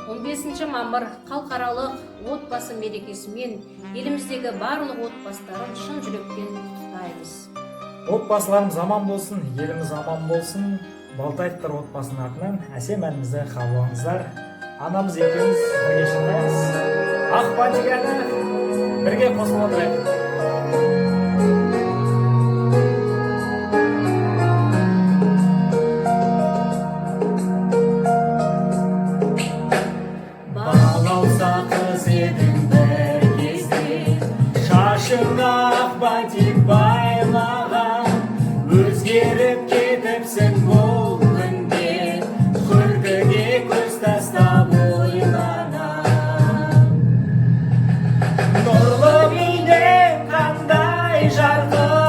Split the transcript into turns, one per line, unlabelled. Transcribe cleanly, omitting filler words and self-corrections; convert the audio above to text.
15 мамыр халықаралық отбасы мерекесімен еліміздегі барлық отбасыларын шын жүректен құттықтаймыз.
Отбасыларымыз аман болсын, еліміз аман болсын. Балтаевтар отбасының атынан әсем әнімізді қабылдаңыздар. Анамыз екеуміз бірге шырқаймыз. Ақ батиганы бірге қосылып отырайық.
Балауса қыз едің бір кезде, шашыңа ақ батик байлаған, өзгеріп кетіпсің бұл күнде, күлкіге көз тастап ойланам. Нұрлы бейнең қандай жарқын,